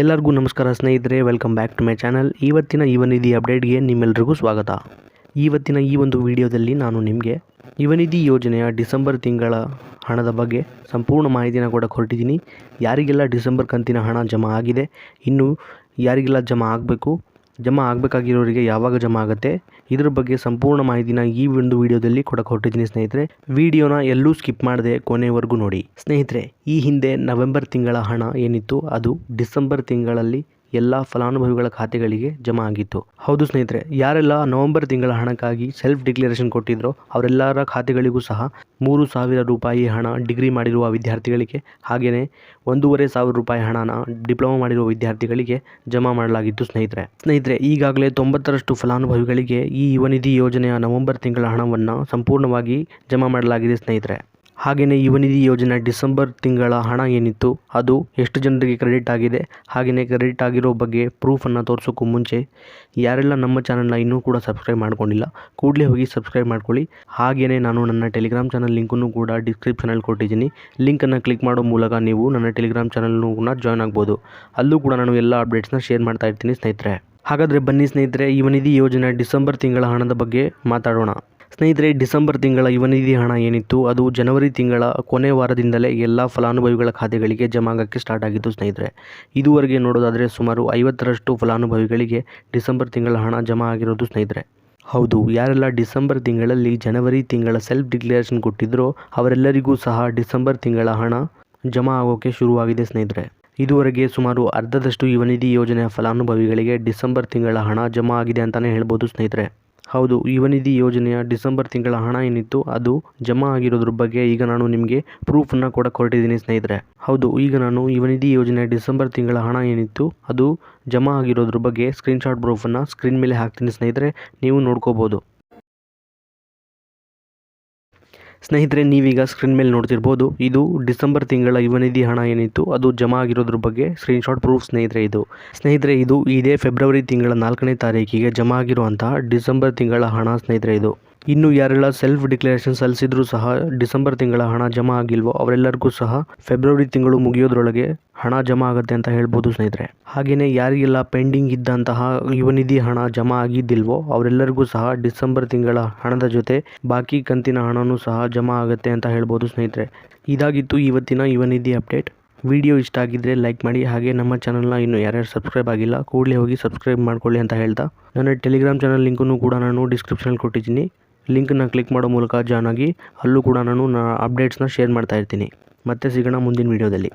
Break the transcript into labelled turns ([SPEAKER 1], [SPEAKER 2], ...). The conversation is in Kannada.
[SPEAKER 1] ಎಲ್ಲರಿಗೂ ನಮಸ್ಕಾರ ಸ್ನೇಹಿತರೆ, welcome back to my channel. ಇವತ್ತಿನ ಯುವನಿಧಿ ಅಪ್ಡೇಟ್ಗೆ ನಿಮ್ಮೆಲ್ಲರಿಗೂ ಸ್ವಾಗತ. ಇವತ್ತಿನ ಈ ಒಂದು ವಿಡಿಯೋದಲ್ಲಿ ನಾನು ನಿಮಗೆ ಯುವನಿಧಿ ಯೋಜನೆಯ ಡಿಸೆಂಬರ್ ತಿಂಗಳ ಹಣದ ಬಗ್ಗೆ ಸಂಪೂರ್ಣ ಮಾಹಿತಿನ ಕೊಡಕ್ಕೆ ಹೊರಟಿದ್ದೀನಿ. ಯಾರಿಗೆಲ್ಲ ಡಿಸೆಂಬರ್ ಕಂತಿನ ಹಣ ಜಮಾ ಆಗಿದೆ, ಇನ್ನು ಯಾರಿಗೆಲ್ಲ ಜಮಾ ಆಗಬೇಕಾಗಿರೋರಿಗೆ ಯಾವಾಗ ಜಮಾ ಆಗುತ್ತೆ, ಇದ್ರ ಬಗ್ಗೆ ಸಂಪೂರ್ಣ ಮಾಹಿತಿನ ಈ ಒಂದು ವಿಡಿಯೋದಲ್ಲಿ ಕೊಡಕ್ಕೆ ಹೊರಟಿದ್ದೀನಿ ಸ್ನೇಹಿತರೆ. ವಿಡಿಯೋನ ಎಲ್ಲೂ ಸ್ಕಿಪ್ ಮಾಡದೆ ಕೊನೆವರೆಗೂ ನೋಡಿ. ಸ್ನೇಹಿತರೆ, ಈ ಹಿಂದೆ ನವೆಂಬರ್ ತಿಂಗಳ ಹಣ ಏನಿತ್ತು ಅದು ಡಿಸೆಂಬರ್ ತಿಂಗಳಲ್ಲಿ ಎಲ್ಲ ಫಲಾನುಭವಿಗಳ ಖಾತೆಗಳಿಗೆ ಜಮಾ ಆಗಿತ್ತು. ಹೌದು ಸ್ನೇಹಿತರೆ, ಯಾರೆಲ್ಲ ನವೆಂಬರ್ ತಿಂಗಳ ಹಣಕ್ಕಾಗಿ ಸೆಲ್ಫ್ ಡಿಕ್ಲರೇಷನ್ ಕೊಟ್ಟಿದ್ರೋ ಅವರೆಲ್ಲರ ಖಾತೆಗಳಿಗೂ ಸಹ 3,000 ರೂಪಾಯಿ ಹಣ ಡಿಗ್ರಿ ಮಾಡಿರುವ ವಿದ್ಯಾರ್ಥಿಗಳಿಗೆ, ಹಾಗೆಯೇ 1,500 ರೂಪಾಯಿ ಹಣನ ಡಿಪ್ಲೊಮಾ ಮಾಡಿರುವ ವಿದ್ಯಾರ್ಥಿಗಳಿಗೆ ಜಮಾ ಮಾಡಲಾಗಿತ್ತು ಸ್ನೇಹಿತರೆ. ಈಗಾಗಲೇ 90ರಷ್ಟು ಫಲಾನುಭವಿಗಳಿಗೆ ಈ ಯುವನಿಧಿ ಯೋಜನೆಯ ನವೆಂಬರ್ ತಿಂಗಳ ಹಣವನ್ನು ಸಂಪೂರ್ಣವಾಗಿ ಜಮಾ ಮಾಡಲಾಗಿದೆ ಸ್ನೇಹಿತರೆ. ಹಾಗೆಯೇ ಯುವನಿಧಿ ಯೋಜನೆ ಡಿಸೆಂಬರ್ ತಿಂಗಳ ಹಣ ಏನಿತ್ತು ಅದು ಎಷ್ಟು ಜನರಿಗೆ ಕ್ರೆಡಿಟ್ ಆಗಿದೆ, ಹಾಗೆಯೇ ಕ್ರೆಡಿಟ್ ಆಗಿರೋ ಬಗ್ಗೆ ಪ್ರೂಫನ್ನು ತೋರಿಸೋಕ್ಕೂ ಮುಂಚೆ ಯಾರೆಲ್ಲ ನಮ್ಮ ಚಾನಲ್ನ ಇನ್ನೂ ಕೂಡ ಸಬ್ಸ್ಕ್ರೈಬ್ ಮಾಡ್ಕೊಂಡಿಲ್ಲ ಕೂಡಲೇ ಹೋಗಿ ಸಬ್ಸ್ಕ್ರೈಬ್ ಮಾಡ್ಕೊಳ್ಳಿ. ಹಾಗೆಯೇ ನಾನು ನನ್ನ ಟೆಲಿಗ್ರಾಮ್ ಚಾನಲ್ ಲಿಂಕನ್ನು ಕೂಡ ಡಿಸ್ಕ್ರಿಪ್ಷನಲ್ಲಿ ಕೊಟ್ಟಿದ್ದೀನಿ. ಲಿಂಕನ್ನು ಕ್ಲಿಕ್ ಮಾಡೋ ಮೂಲಕ ನೀವು ನನ್ನ ಟೆಲಿಗ್ರಾಮ್ ಚಾನಲ್ನೂ ಕೂಡ ಜಾಯ್ನ್ ಆಗ್ಬೋದು. ಅಲ್ಲೂ ಕೂಡ ನಾನು ಎಲ್ಲ ಅಪ್ಡೇಟ್ಸ್ನ ಶೇರ್ ಮಾಡ್ತಾ ಇರ್ತೀನಿ ಸ್ನೇಹಿತರೆ. ಹಾಗಾದರೆ ಬನ್ನಿ ಸ್ನೇಹಿತರೆ, ಯುವನಿಧಿ ಯೋಜನೆ ಡಿಸೆಂಬರ್ ತಿಂಗಳ ಹಣದ ಬಗ್ಗೆ ಮಾತಾಡೋಣ. ಸ್ನೇಹಿತರೆ, ಡಿಸೆಂಬರ್ ತಿಂಗಳ ಯುವನಿಧಿ ಹಣ ಏನಿತ್ತು ಅದು ಜನವರಿ ತಿಂಗಳ ಕೊನೆ ವಾರದಿಂದಲೇ ಎಲ್ಲ ಫಲಾನುಭವಿಗಳ ಖಾತೆಗಳಿಗೆ ಜಮಾ ಆಗೋಕ್ಕೆ ಸ್ಟಾರ್ಟ್ ಆಗಿತ್ತು ಸ್ನೇಹಿತರೆ. ಇದುವರೆಗೆ ನೋಡೋದಾದರೆ ಸುಮಾರು 50ರಷ್ಟು ಫಲಾನುಭವಿಗಳಿಗೆ ಡಿಸೆಂಬರ್ ತಿಂಗಳ ಹಣ ಜಮಾ ಆಗಿರೋದು ಸ್ನೇಹಿತರೆ. ಹೌದು, ಯಾರೆಲ್ಲ ಡಿಸೆಂಬರ್ ತಿಂಗಳಲ್ಲಿ ಜನವರಿ ತಿಂಗಳ ಸೆಲ್ಫ್ ಡಿಕ್ಲರೇಷನ್ ಕೊಟ್ಟಿದ್ದರೋ ಅವರೆಲ್ಲರಿಗೂ ಸಹ ಡಿಸೆಂಬರ್ ತಿಂಗಳ ಹಣ ಜಮಾ ಆಗೋಕ್ಕೆ ಶುರುವಾಗಿದೆ ಸ್ನೇಹಿತರೆ. ಇದುವರೆಗೆ ಸುಮಾರು ಅರ್ಧದಷ್ಟು ಯುವನಿಧಿ ಯೋಜನೆಯ ಫಲಾನುಭವಿಗಳಿಗೆ ಡಿಸೆಂಬರ್ ತಿಂಗಳ ಹಣ ಜಮಾ ಆಗಿದೆ ಅಂತಲೇ ಹೇಳ್ಬೋದು ಸ್ನೇಹಿತರೆ. ಹೌದು, ಯುವನಿಧಿ ಯೋಜನೆಯ ಡಿಸೆಂಬರ್ ತಿಂಗಳ ಹಣ ಏನಿತ್ತು ಅದು ಜಮಾ ಆಗಿರೋದ್ರ ಬಗ್ಗೆ ಈಗ ನಾನು ನಿಮಗೆ ಪ್ರೂಫನ್ನು ಕೊಡಕ್ಕೆ ಹೊರಟಿದ್ದೀನಿ ಸ್ನೇಹಿತರೆ. ಹೌದು, ಈಗ ನಾನು ಯುವನಿಧಿ ಯೋಜನೆಯ ಡಿಸೆಂಬರ್ ತಿಂಗಳ ಹಣ ಏನಿತ್ತು ಅದು ಜಮಾ ಆಗಿರೋದ್ರ ಬಗ್ಗೆ ಸ್ಕ್ರೀನ್ಶಾಟ್ ಪ್ರೂಫನ್ನು ಸ್ಕ್ರೀನ್ ಮೇಲೆ ಹಾಕ್ತೀನಿ ಸ್ನೇಹಿತರೆ, ನೀವು ನೋಡ್ಕೋಬೋದು. ಸ್ನೇಹಿತರೆ, ನೀವೀಗ ಸ್ಕ್ರೀನ್ ಮೇಲೆ ನೋಡ್ತಿರ್ಬೋದು, ಇದು ಡಿಸೆಂಬರ್ ತಿಂಗಳ ಯುವನಿಧಿ ಹಣ ಏನಿತ್ತು ಅದು ಜಮಾ ಆಗಿರೋದ್ರ ಬಗ್ಗೆ ಸ್ಕ್ರೀನ್ಶಾಟ್ ಪ್ರೂಫ್ ಸ್ನೇಹಿತರೆ. ಇದು ಇದೇ ಫೆಬ್ರವರಿ ತಿಂಗಳ 4ನೇ ತಾರೀಕಿಗೆ ಜಮಾ ಆಗಿರುವಂತಹ ಡಿಸೆಂಬರ್ ತಿಂಗಳ ಹಣ ಸ್ನೇಹಿತರೆ. ಇದು ಇನ್ನು ಯಾರೆಲ್ಲ ಸೆಲ್ಫ್ ಡಿಕ್ಲರೇಷನ್ ಸಲ್ಲಿಸಿದ್ರೂ ಸಹ ಡಿಸೆಂಬರ್ ತಿಂಗಳ ಹಣ ಜಮಾ ಆಗಿಲ್ವೋ ಅವರೆಲ್ಲರಿಗೂ ಸಹ ಫೆಬ್ರವರಿ ತಿಂಗಳು ಮುಗಿಯೋದ್ರೊಳಗೆ ಹಣ ಜಮಾ ಆಗುತ್ತೆ ಅಂತ ಹೇಳ್ಬೋದು ಸ್ನೇಹಿತರೆ. ಹಾಗೆಯೇ ಯಾರಿಗೆಲ್ಲ ಪೆಂಡಿಂಗ್ ಇದ್ದಂತಹ ಯುವನಿಧಿ ಹಣ ಜಮಾ ಆಗಿದ್ದಿಲ್ವೋ ಅವರೆಲ್ಲರಿಗೂ ಸಹ ಡಿಸೆಂಬರ್ ತಿಂಗಳ ಹಣದ ಜೊತೆ ಬಾಕಿ ಕಂತಿನ ಹಣನೂ ಸಹ ಜಮಾ ಆಗುತ್ತೆ ಅಂತ ಹೇಳ್ಬೋದು ಸ್ನೇಹಿತರೆ. ಇದಾಗಿತ್ತು ಇವತ್ತಿನ ಯುವನಿಧಿ ಅಪ್ಡೇಟ್. ವಿಡಿಯೋ ಇಷ್ಟ ಆಗಿದ್ದರೆ ಲೈಕ್ ಮಾಡಿ, ಹಾಗೆ ನಮ್ಮ ಚಾನಲ್ನ ಇನ್ನೂ ಯಾರ್ಯಾರು ಸಬ್ಸ್ಕ್ರೈಬ್ ಆಗಿಲ್ಲ ಕೂಡಲೇ ಹೋಗಿ ಸಬ್ಸ್ಕ್ರೈಬ್ ಮಾಡ್ಕೊಳ್ಳಿ ಅಂತ ಹೇಳ್ತಾ, ನನ್ನ ಟೆಲಿಗ್ರಾಮ್ ಚಾನಲ್ ಲಿಂಕನ್ನು ಕೂಡ ನಾನು ಡಿಸ್ಕ್ರಿಪ್ಷನಲ್ಲಿ ಕೊಟ್ಟಿದ್ದೀನಿ. ಲಿಂಕನ್ನು ಕ್ಲಿಕ್ ಮಾಡೋ ಮೂಲಕ ಜಾಯ್ನ್ ಆಗಿ, ಅಲ್ಲೂ ಕೂಡ ನಾನು ಅಪ್ಡೇಟ್ಸ್ನ ಶೇರ್ ಮಾಡ್ತಾ ಇರ್ತೀನಿ. ಮತ್ತೆ ಸಿಗೋಣ ಮುಂದಿನ ವಿಡಿಯೋದಲ್ಲಿ.